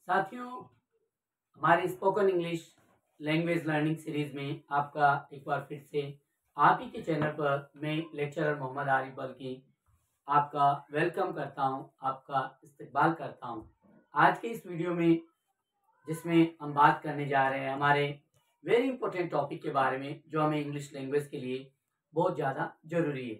साथियों, हमारी spoken English language learning series में आपका एक बार फिर से आप ही के चैनल पर मैं लेक्चरर मोहम्मद आरिफ बल्कि आपका वेलकम करता हूं, आपका इस्तकबाल करता हूं। आज के इस वीडियो में जिसमें हम बात करने जा रहे हैं हमारे वेरी इंपॉर्टेंट टॉपिक के बारे में जो हमें इंग्लिश लैंग्वेज के लिए बहुत ज़्यादा ज़रूरी है।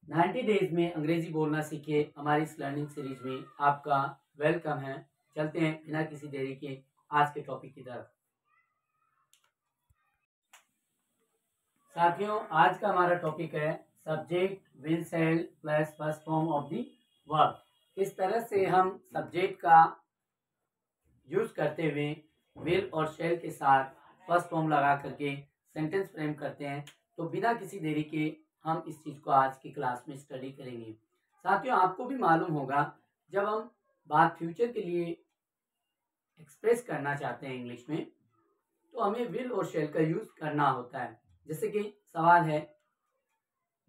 90 डेज में अंग्रेजी बोलना सीखे हमारी इस लर्निंग सीरीज में आपका वेलकम है। चलते हैं बिना किसी देरी के आज के टॉपिक की तरफ। साथियों, आज का हमारा टॉपिक है subject will shell plus first form of the verb. किस तरह से हम सब्जेक्ट का यूज करते हुए विल और शैल के साथ फर्स्ट फॉर्म लगा करके सेंटेंस फ्रेम करते हैं। तो बिना किसी देरी के हम इस चीज़ को आज की क्लास में स्टडी करेंगे। साथियों, आपको भी मालूम होगा जब हम बात फ्यूचर के लिए एक्सप्रेस करना चाहते हैं इंग्लिश में तो हमें विल और शैल का यूज करना होता है। जैसे कि सवाल है,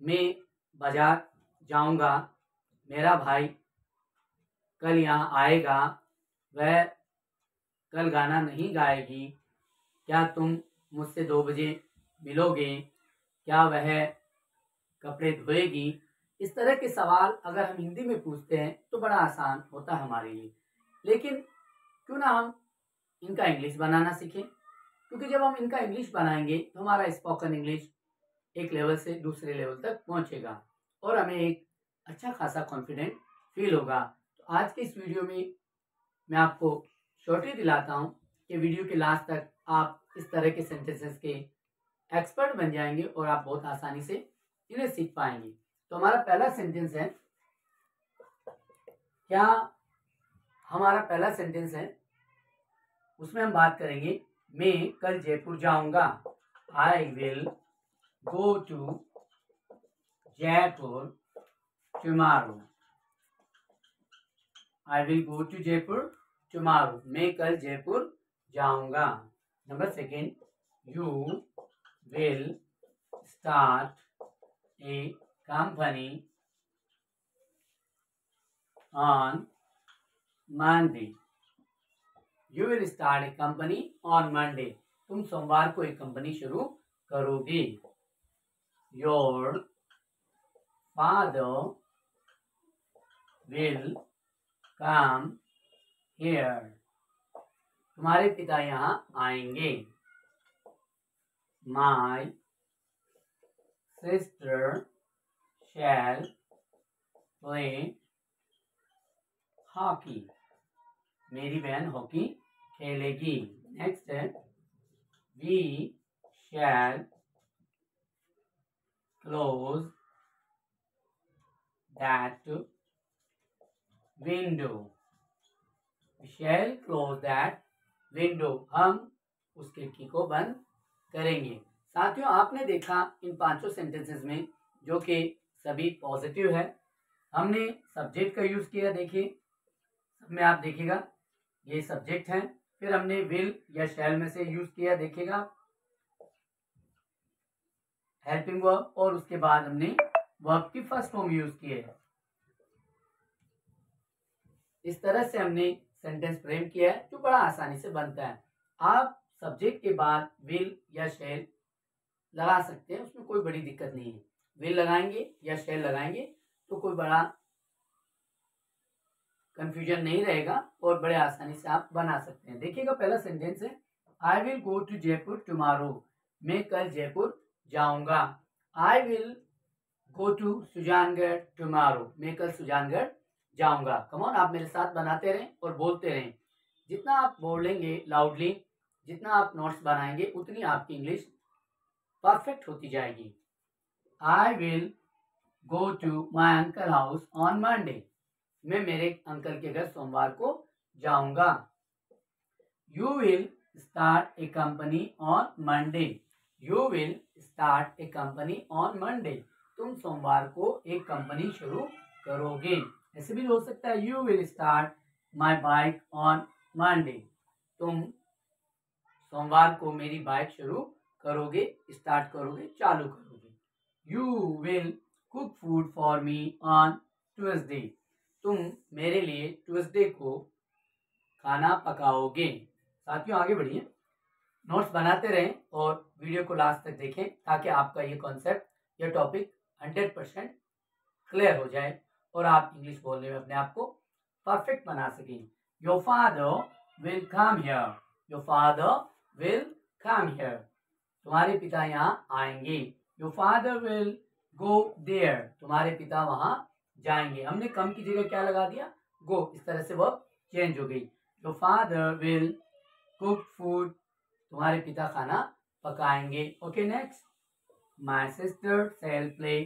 मैं बाजार जाऊंगा, मेरा भाई कल यहाँ आएगा, वह कल गाना नहीं गाएगी, क्या तुम मुझसे 2 बजे मिलोगे, क्या वह कपड़े धोएगी। इस तरह के सवाल अगर हम हिंदी में पूछते हैं तो बड़ा आसान होता है हमारे लिए। लेकिन क्यों ना हम इनका इंग्लिश बनाना सीखें, क्योंकि जब हम इनका इंग्लिश बनाएंगे तो हमारा स्पोकन इंग्लिश एक लेवल से दूसरे लेवल तक पहुंचेगा और हमें एक अच्छा खासा कॉन्फिडेंट फील होगा। तो आज के इस वीडियो में मैं आपको श्योरिटी दिलाता हूं कि वीडियो के लास्ट तक आप इस तरह के सेंटेंसेस के एक्सपर्ट बन जाएंगे और आप बहुत आसानी से इन्हें सीख पाएंगे। तो हमारा पहला सेंटेंस है, क्या हमारा पहला सेंटेंस है उसमें हम बात करेंगे मैं कल जयपुर जाऊंगा। I will go to Jaipur tomorrow. I will go to Jaipur tomorrow. मैं कल जयपुर जाऊंगा। Number second, you will start a company on Monday. You will start a company on Monday. तुम सोमवार को एक कंपनी शुरू करोगे। Your father will come here. तुम्हारे पिता यहाँ आएंगे। My sister shall play hockey. मेरी बहन हॉकी खेलेगी। नेक्स्ट है, we shall close that window. We shall close that window. हम उस खिड़की को बंद करेंगे। साथियों, आपने देखा इन पांचों सेंटेंसेस में जो कि सभी पॉजिटिव है, हमने सब्जेक्ट का यूज किया। देखिए सब में आप देखिएगा ये सब्जेक्ट है। फिर हमने विल या शैल में से यूज किया, देखिएगा हेल्पिंग वर्ब, और उसके बाद हमने वर्ब की फर्स्ट फॉर्म यूज किए। इस तरह से हमने सेंटेंस फ्रेम किया है जो बड़ा आसानी से बनता है। आप सब्जेक्ट के बाद विल या शैल लगा सकते हैं, उसमें कोई बड़ी दिक्कत नहीं है। विल लगाएंगे या शैल लगाएंगे तो कोई बड़ा कंफ्यूजन नहीं रहेगा और बड़े आसानी से आप बना सकते हैं। देखिएगा पहला सेंटेंस है, I will go to Jaipur tomorrow. मैं कल जयपुर जाऊंगा। I will go to Sujangarh tomorrow. मैं कल सुजानगढ़ जाऊंगा। कम ऑन, आप मेरे साथ बनाते रहें और बोलते रहें। जितना आप बोलेंगे लाउडली, जितना आप नोट्स बनाएंगे, उतनी आपकी इंग्लिश परफेक्ट होती जाएगी। I will go to my uncle house on Monday. मैं मेरे अंकल के घर सोमवार को जाऊंगा। You will start a company on Monday. You will start a company on Monday. तुम सोमवार को एक कंपनी शुरू करोगे। ऐसे भी हो सकता है, you will start my bike on Monday. तुम सोमवार को मेरी बाइक शुरू करोगे, स्टार्ट करोगे, चालू करोगे। You will cook food for me on Tuesday. तुम मेरे लिए ट्यूसडे को खाना पकाओगे। साथियों आगे बढ़िए, नोट्स बनाते रहें और वीडियो को लास्ट तक देखें ताकि आपका ये कॉन्सेप्ट, ये टॉपिक 100% क्लियर हो जाए और आप इंग्लिश बोलने में अपने आप को परफेक्ट बना सकें। Your father will come here, your father will come here, तुम्हारे पिता यहाँ आएंगे। Your father will go there, तुम्हारे पिता वहां जाएंगे। हमने कम की जगह क्या लगा दिया, गो, इस तरह से वर्ब चेंज हो गई। Your father will cook food, तुम्हारे पिता खाना पकाएंगे। Okay next, my sister shall play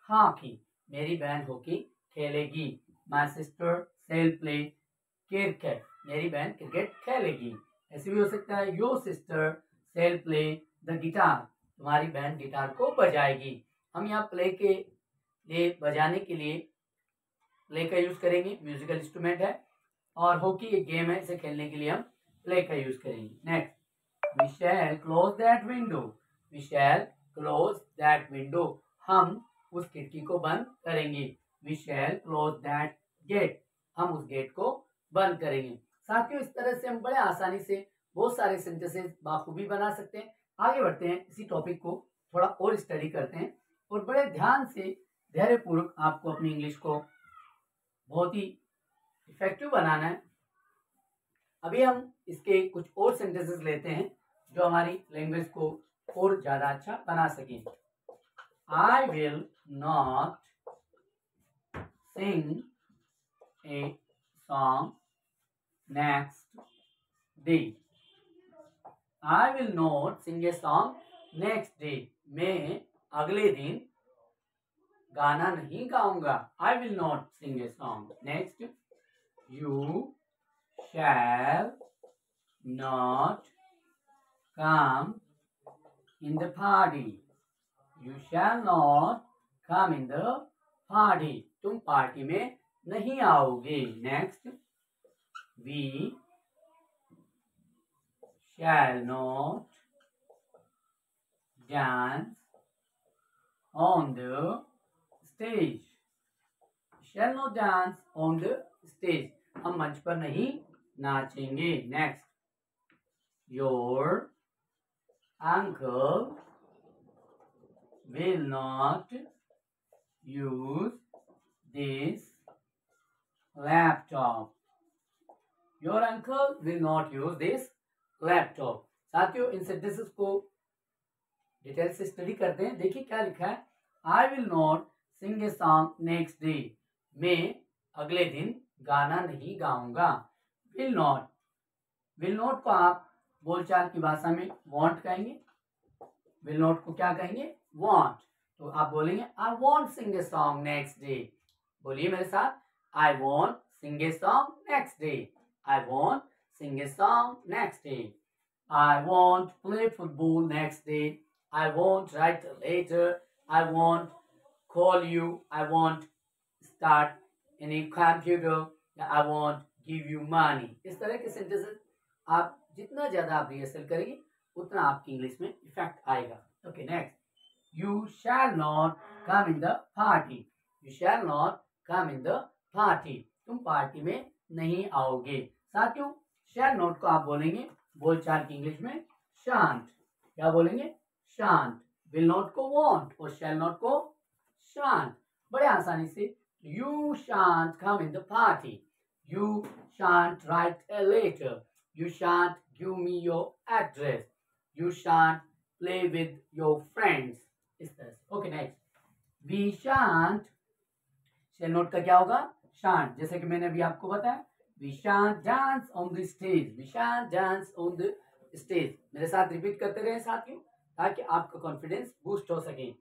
hockey, मेरी बहन हॉकी खेलेगी। My sister shall play cricket, मेरी बहन क्रिकेट खेलेगी। ऐसे भी हो सकता है, your sister shall play the guitar, तुम्हारी बहन गिटार को बजाएगी। हम यहाँ प्ले के लिए, बजाने के लिए प्ले का यूज करेंगे, म्यूजिकल इंस्ट्रूमेंट है, और हॉकी एक गेम है, इसे खेलने के लिए हम प्ले का यूज करेंगे। Next, we shall close that window, we shall close that window, हम उस खिड़की को बंद करेंगे। we shall close that gate, हम उस गेट को बंद करेंगे। साथियों इस तरह से हम बड़े आसानी से बहुत सारे सेंटेंसेस बाखूबी बना सकते हैं। आगे बढ़ते हैं, इसी टॉपिक को थोड़ा और स्टडी करते हैं और बड़े ध्यान से धैर्यपूर्वक आपको अपनी इंग्लिश को बहुत ही इफेक्टिव बनाना है। अभी हम इसके कुछ और सेंटेंसेस लेते हैं जो हमारी लैंग्वेज को और ज्यादा अच्छा बना सकें। I will not sing a song next day, I will not sing a song next day, मैं अगले दिन गाना नहीं गाऊंगा। I will not sing a song. Next, you shall not come in the party, you shall not come in the party, तुम party में नहीं आओगे। Next, we shall not dance on the stage, shall not dance on the stage, हम मंच पर नहीं नाचेंगे। Next, your uncle will not use this laptop, your uncle will not use this laptop. साथियों इन सेंटेंसेस को डिटेल से study करते हैं। देखिए क्या लिखा है, I will not sing a song next day, मैं अगले दिन गाना नहीं गाऊंगा। विल नॉट, विल नॉट को आप बोलचाल की भाषा में वॉन्ट कहेंगे। विल नॉट को क्या कहेंगे, वॉन्ट। तो आप बोलेंगे I want sing a song next day, बोलिए मेरे साथ, I want sing a song next day, I want sing a song next day, I want play football next day, I want write a letter, I want call you, I want start any computer, I want give you money. इस तरह के sentences आप जितना ज्यादा आप rehearsal करेंगे उतना आपकी इंग्लिश में इफेक्ट आएगा। Okay next, you shall not come in the party, you shall not come in the party, तुम पार्टी में नहीं आओगे। साथियों शैल नॉट को आप बोलेंगे बोलचाल की इंग्लिश में शांत, क्या बोलेंगे, शांत। विल नॉट को वॉन्ट और शैल नॉट को शांत। बड़े आसानी से, you shan't come in the party, you shan't write a letter, you shan't give me your address, you shan't play with your friends, इस तरह से। Okay next, we shan't, shall not का क्या होगा, shan't, जैसे कि मैंने अभी आपको बताया, we shan't dance on the stage, we shan't dance on the stage। मेरे साथ रिपीट करते रहे साथियों ताकि आपका कॉन्फिडेंस बूस्ट हो सके।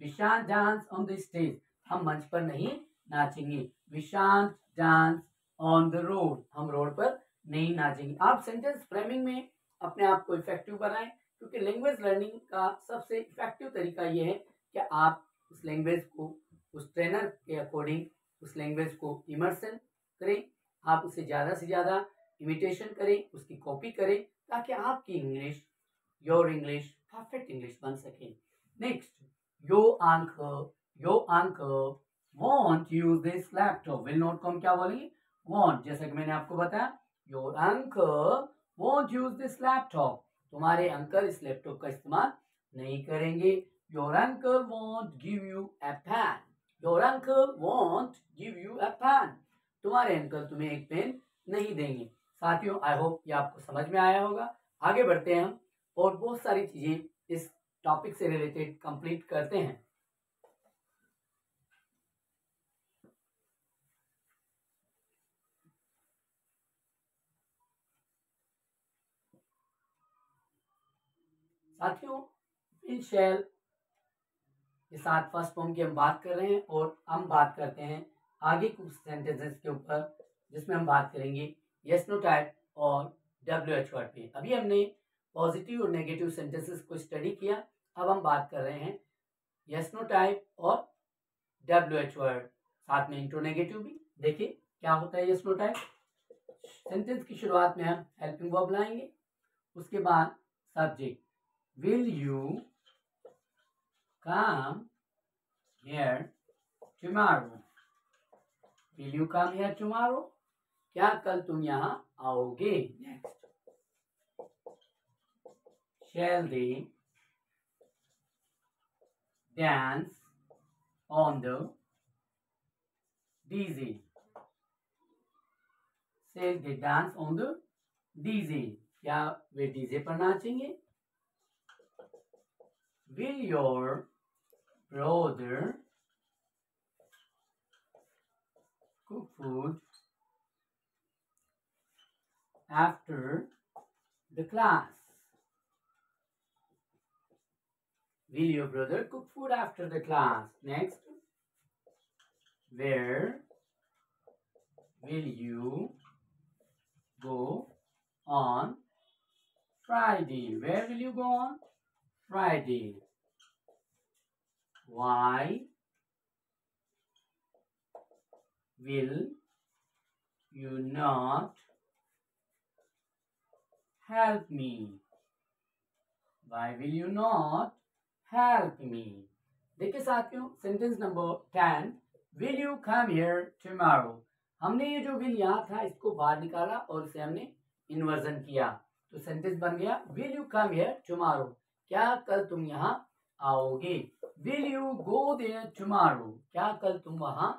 we shan't dance on the stage, हम मंच पर नहीं नाचेंगे। we shan't dance on the road, हम रोड पर नहीं नाचेंगे। आप सेंटेंस फ्रेमिंग में अपने आप को इफेक्टिव बनाएं, क्योंकि लैंग्वेज लर्निंग का सबसे इफेक्टिव तरीका ये है कि आप उस लैंग्वेज को उस ट्रेनर के अकॉर्डिंग उस लैंग्वेज को इमर्सन करें, आप उसे ज़्यादा से ज़्यादा इमिटेशन करें, उसकी कॉपी करें, ताकि आपकी English, your English perfect English बन सके। Next, your uncle won't use this laptop, will not को हम क्या बोलेंगे, won't। जैसा कि मैंने आपको बताया your uncle won't use this laptop, तुम्हारे अंकल इस लैपटॉप का इस्तेमाल नहीं करेंगे। Your uncle won't give you a pen, your uncle won't give you a pen, तुम्हारे अंकल तुम्हें एक पेन नहीं देंगे। साथियों, आई होप ये आपको समझ में आया होगा। आगे बढ़ते हैं हम और बहुत सारी चीजें इस टॉपिक से रिलेटेड कंप्लीट करते हैं। साथियों, विल शैल के साथ फर्स्ट फॉर्म की हम बात कर रहे हैं और हम बात करते हैं आगे कुछ सेंटेंसेस के ऊपर जिसमें हम बात करेंगे यस नो टाइप और WH वर्ड पे। अभी हमने पॉजिटिव और नेगेटिव सेंटेंसेस को स्टडी किया, अब हम बात कर रहे हैं यस नो टाइप और WH वर्ड, साथ में इंट्रोनेगेटिव भी। देखिए क्या होता है यस नो टाइप। सेंटेंस की शुरुआत में हम हेल्पिंग वर्ब लाएंगे, उसके बाद subject will you come here tomorrow, will you come here tomorrow, क्या कल तुम यहाँ आओगे। Next, shall they dance on the DJ, shall they dance on the DJ, क्या वे डीजे पर नाचेंगे। will your brother cook food after the class, will your brother cook food after the class। Next, where will you go on Friday, where will you go on Friday, why will you not help me, why will you not help me। देखिए साथियों, sentence number 10, will you come here tomorrow, हमने ये जो will यहाँ था इसको बाहर निकाला और इसे हमने इन्वर्जन किया, तो सेंटेंस बन गया will you come here tomorrow, क्या कल तुम यहाँ आओगे। will you go there tomorrow, क्या कल तुम वहां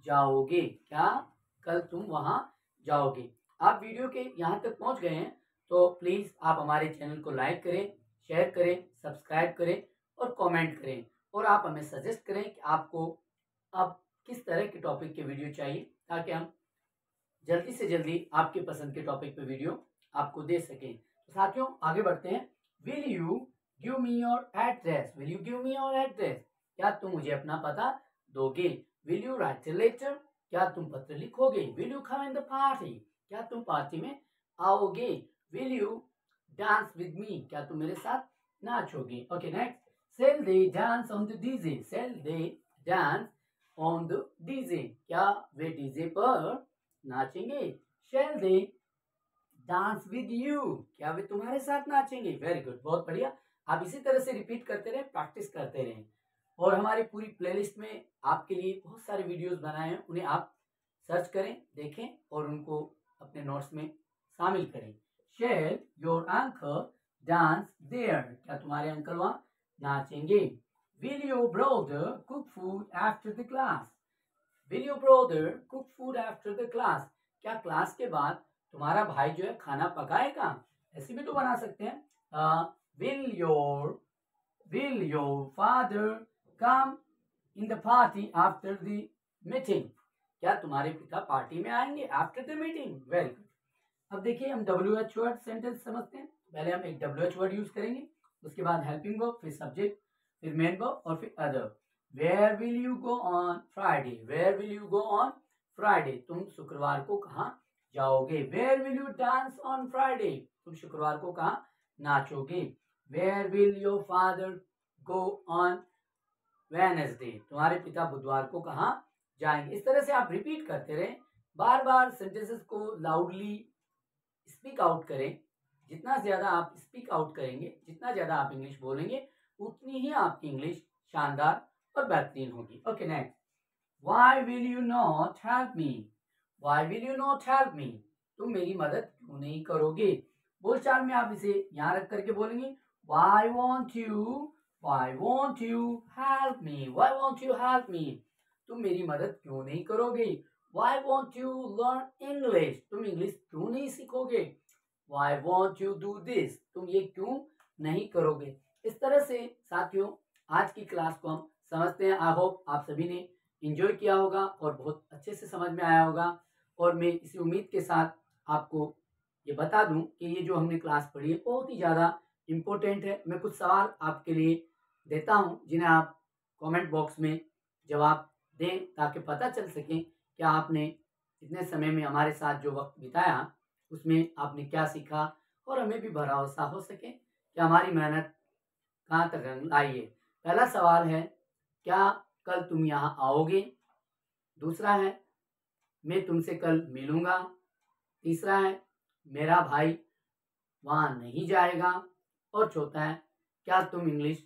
जाओगे, क्या कल तुम वहां जाओगे। आप वीडियो के यहाँ तक पहुंच गए हैं तो प्लीज आप हमारे चैनल को लाइक करें, शेयर करें, सब्सक्राइब करें और कमेंट करें, और आप हमें सजेस्ट करें कि आपको अब किस तरह के टॉपिक के वीडियो चाहिए, ताकि हम जल्दी से जल्दी आपके पसंद के टॉपिक पे वीडियो आपको दे सकें। तो साथियों आगे बढ़ते हैं। Will you give me your address, will you give me your address, क्या तुम मुझे अपना पता दोगे। Will you write a letter, क्या तुम पत्र लिखोगे। Will you come in the party, क्या तुम पार्टी में आओगे। Will you dance with me, क्या तुम मेरे साथ नाचोगे। Okay next, shall they dance on the DJ, shall they dance on the DJ, क्या वे डीजे पर नाचेंगे। Shall they dance with you, क्या वे तुम्हारे साथ नाचेंगे। वेरी गुड, बहुत बढ़िया। आप इसी तरह से रिपीट करते रहे, प्रैक्टिस करते रहें, और हमारी पूरी प्लेलिस्ट में आपके लिए बहुत सारे वीडियोस बनाए हैं, उन्हें आप सर्च करें, देखें और उनको अपने नोट्स में शामिल करें। Shall your uncle dance there, क्या तुम्हारे अंकल वहां नाचेंगे। Will your brother cook food after the class, will your brother cook food after the class, क्या क्लास के बाद तुम्हारा भाई जो है खाना पकाएगा। ऐसे भी तो बना सकते हैं। Will your father come in the party after the meeting, क्या तुम्हारे पिता पार्टी में आएंगे after the meeting. Very good. अब देखिए हम WH वर्ड सेंटेंस समझते हैं। पहले हम एक WH वर्ड यूज करेंगे, उसके बाद हेल्पिंग वर्ब, फिर सब्जेक्ट, फिर मेन वर्ब और फिर other. Where will you go on Friday, where will you go on Friday, तुम शुक्रवार को कहाँ जाओगे। Where will you dance on Friday, तुम शुक्रवार को कहाँ नाचोगे। Where will your father go on Wednesday, तुम्हारे पिता बुधवार को कहाँ जाएंगे। इस तरह से आप रिपीट करते रहें, बार बार सेंटेंसेस को लाउडली स्पीक आउट करें। जितना ज्यादा आप स्पीक आउट करेंगे, जितना ज्यादा आप इंग्लिश बोलेंगे, उतनी ही आपकी इंग्लिश शानदार और बेहतरीन होगी। Okay next, why will you not help me, why will you not help me, तुम मेरी मदद क्यों नहीं करोगे। बोलचाल में आप इसे यहाँ रख करके बोलेंगे Why won't you help me? Why won't you help me? तुम मेरी मदद क्यों नहीं करोगे। Why won't you learn English? तुम इंग्लिश क्यों नहीं सीखोगे। Why won't you do this? तुम ये क्यों नहीं करोगे। इस तरह से साथियों आज की क्लास को हम समझते हैं। आई होप आप सभी ने एंजॉय किया होगा और बहुत अच्छे से समझ में आया होगा। और मैं इसी उम्मीद के साथ आपको ये बता दूं कि ये जो हमने क्लास पढ़ी है बहुत ही ज़्यादा इम्पोर्टेंट है। मैं कुछ सवाल आपके लिए देता हूं जिन्हें आप कमेंट बॉक्स में जवाब दें ताकि पता चल सके कि आपने इतने समय में हमारे साथ जो वक्त बिताया उसमें आपने क्या सीखा और हमें भी भरोसा हो सके कि हमारी मेहनत कहाँ तक रंग लाई है। पहला सवाल है क्या कल तुम यहाँ आओगे। दूसरा है मैं तुमसे कल मिलूंगा। तीसरा है मेरा भाई वहाँ नहीं जाएगा। और चौथा है क्या तुम इंग्लिश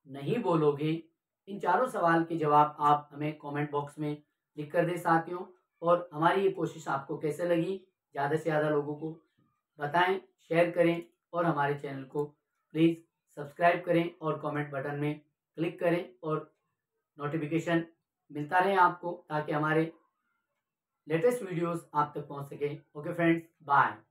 नहीं बोलोगे। इन चारों सवाल के जवाब आप हमें कमेंट बॉक्स में लिख कर दें साथियों। और हमारी ये कोशिश आपको कैसे लगी ज़्यादा से ज़्यादा लोगों को बताएं, शेयर करें और हमारे चैनल को प्लीज़ सब्सक्राइब करें और कमेंट बटन में क्लिक करें और नोटिफिकेशन मिलता रहे आपको ताकि हमारे लेटेस्ट वीडियोस आप तक पहुंच सके। Okay friends, bye.